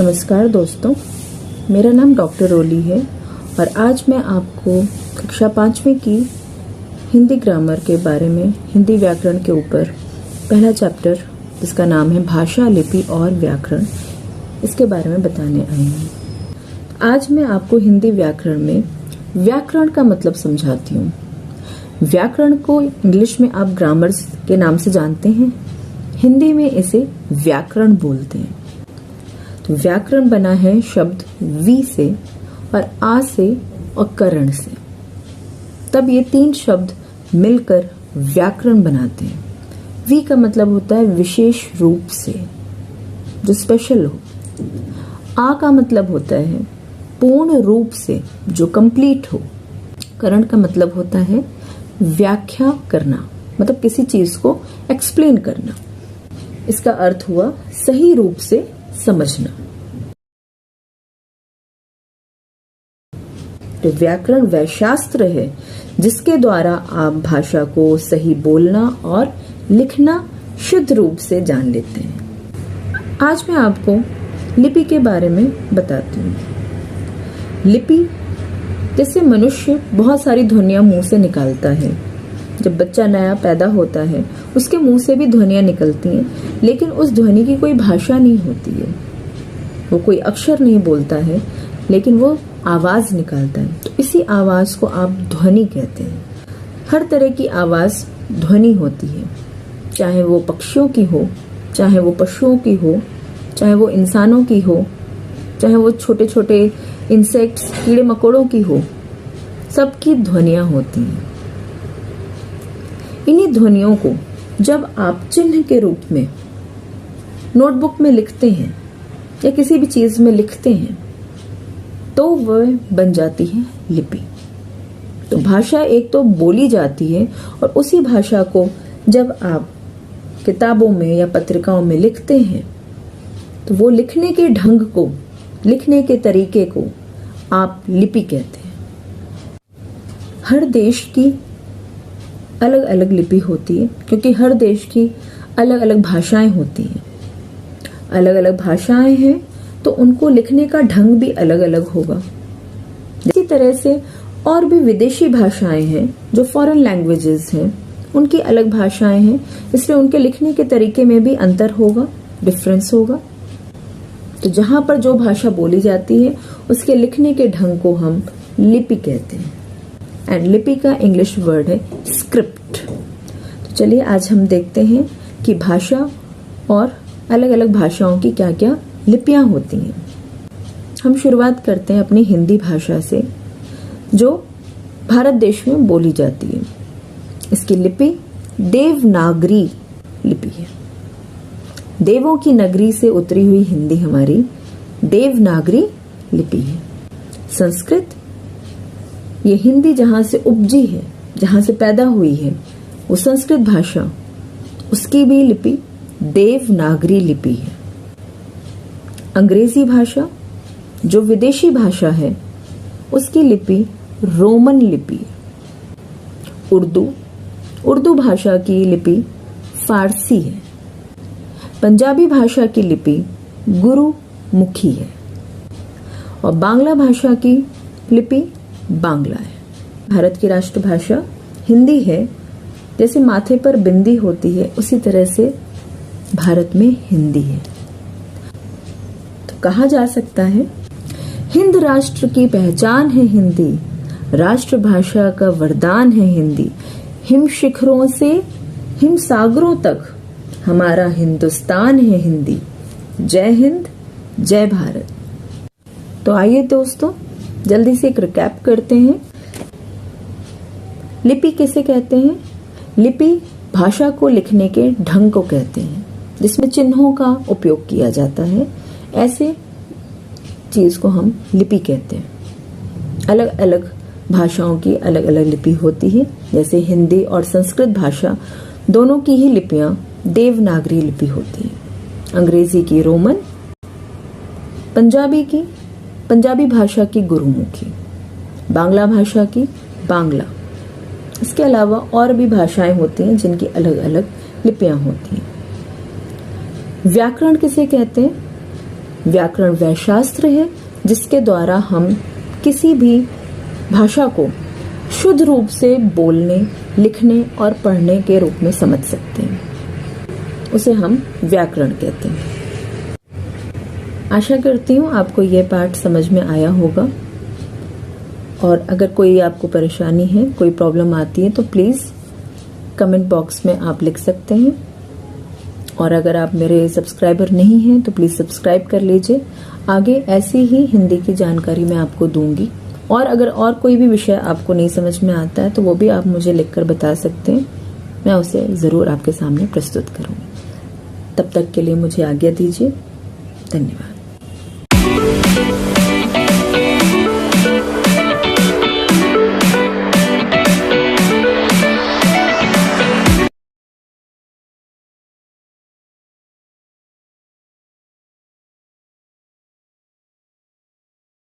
नमस्कार दोस्तों, मेरा नाम डॉक्टर रोली है और आज मैं आपको कक्षा 5वीं की हिंदी ग्रामर के बारे में, हिंदी व्याकरण के ऊपर पहला चैप्टर जिसका नाम है भाषा, लिपि और व्याकरण, इसके बारे में बताने आई हूँ। आज मैं आपको हिंदी व्याकरण में व्याकरण का मतलब समझाती हूँ। व्याकरण को इंग्लिश में आप ग्रामर के नाम से जानते हैं, हिंदी में इसे व्याकरण बोलते हैं। तो व्याकरण बना है शब्द वी से और आ से और करण से, तब ये तीन शब्द मिलकर व्याकरण बनाते हैं। वी का मतलब होता है विशेष रूप से, जो स्पेशल हो। आ का मतलब होता है पूर्ण रूप से, जो कंप्लीट हो। करण का मतलब होता है व्याख्या करना, मतलब किसी चीज को एक्सप्लेन करना। इसका अर्थ हुआ सही रूप से समझना। तो व्याकरण वह शास्त्र है जिसके द्वारा आप भाषा को सही बोलना और लिखना शुद्ध रूप से जान लेते हैं। आज मैं आपको लिपि के बारे में बताती हूँ। लिपि जैसे मनुष्य बहुत सारी ध्वनियां मुंह से निकालता है। जब बच्चा नया पैदा होता है उसके मुंह से भी ध्वनियां निकलती हैं, लेकिन उस ध्वनि की कोई भाषा नहीं होती है। वो कोई अक्षर नहीं बोलता है, लेकिन वो आवाज निकालता है। तो इसी आवाज को आप ध्वनि कहते हैं। हर तरह की आवाज ध्वनि होती है, चाहे वो पक्षियों की हो, चाहे वो पशुओं की हो, चाहे वो इंसानों की हो, चाहे वो छोटे छोटे इंसेक्ट्स, कीड़े मकोड़ों की हो, सबकी ध्वनियां होती हैं। इन्हीं ध्वनियों को जब आप चिन्ह के रूप में नोटबुक में लिखते हैं या किसी भी चीज में लिखते हैं, तो वह बन जाती है लिपि। तो भाषा एक तो बोली जाती है, और उसी भाषा को जब आप किताबों में या पत्रिकाओं में लिखते हैं, तो वो लिखने के ढंग को, लिखने के तरीके को आप लिपि कहते हैं। हर देश की अलग अलग लिपि होती है, क्योंकि हर देश की अलग अलग भाषाएं होती हैं। अलग अलग भाषाएं हैं तो उनको लिखने का ढंग भी अलग अलग होगा। इसी तरह से और भी विदेशी भाषाएं हैं जो फॉरेन लैंग्वेजेस हैं, उनकी अलग भाषाएं हैं, इसलिए उनके लिखने के तरीके में भी अंतर होगा, डिफरेंस होगा। तो जहां पर जो भाषा बोली जाती है उसके लिखने के ढंग को हम लिपि कहते हैं। एंड लिपि का इंग्लिश वर्ड है स्क्रिप्ट। तो चलिए आज हम देखते हैं कि भाषा और अलग अलग भाषाओं की क्या क्या लिपियां होती हैं। हम शुरुआत करते हैं अपनी हिंदी भाषा से, जो भारत देश में बोली जाती है। इसकी लिपि देवनागरी लिपि है। देवों की नगरी से उतरी हुई हिंदी हमारी देवनागरी लिपि है। संस्कृत, ये हिंदी जहां से उपजी है, जहां से पैदा हुई है, वो संस्कृत भाषा, उसकी भी लिपि देवनागरी लिपि है। अंग्रेजी भाषा, जो विदेशी भाषा है, उसकी लिपि रोमन लिपि है। उर्दू भाषा की लिपि फारसी है। पंजाबी भाषा की लिपि गुरुमुखी है। और बांग्ला भाषा की लिपि बांग्ला है। भारत की राष्ट्रभाषा हिंदी है। जैसे माथे पर बिंदी होती है, उसी तरह से भारत में हिंदी है। तो कहा जा सकता है, हिंद राष्ट्र की पहचान है हिंदी, राष्ट्रभाषा का वरदान है हिंदी। हिम शिखरों से हिम सागरों तक हमारा हिंदुस्तान है हिंदी। जय हिंद, जय भारत। तो आइए दोस्तों, जल्दी से एक रिकैप करते हैं। लिपि किसे कहते हैं? लिपि भाषा को लिखने के ढंग को कहते हैं, जिसमें चिन्हों का उपयोग किया जाता है। ऐसे चीज को हम लिपि कहते हैं। अलग अलग भाषाओं की अलग अलग लिपि होती है। जैसे हिंदी और संस्कृत भाषा दोनों की ही लिपियां देवनागरी लिपि होती है। अंग्रेजी की रोमन, पंजाबी भाषा की गुरुमुखी, बांग्ला भाषा की बांग्ला। इसके अलावा और भी भाषाएं होती हैं जिनकी अलग अलग लिपियां होती हैं। व्याकरण किसे कहते हैं? व्याकरण वह शास्त्र है जिसके द्वारा हम किसी भी भाषा को शुद्ध रूप से बोलने, लिखने और पढ़ने के रूप में समझ सकते हैं। उसे हम व्याकरण कहते हैं। आशा करती हूँ आपको ये पाठ समझ में आया होगा, और अगर कोई आपको परेशानी है, कोई प्रॉब्लम आती है तो प्लीज़ कमेंट बॉक्स में आप लिख सकते हैं। और अगर आप मेरे सब्सक्राइबर नहीं हैं तो प्लीज़ सब्सक्राइब कर लीजिए। आगे ऐसी ही हिंदी की जानकारी मैं आपको दूंगी, और अगर और कोई भी विषय आपको नहीं समझ में आता है तो वो भी आप मुझे लिखकर बता सकते हैं, मैं उसे ज़रूर आपके सामने प्रस्तुत करूँगी। तब तक के लिए मुझे आज्ञा दीजिए। धन्यवाद।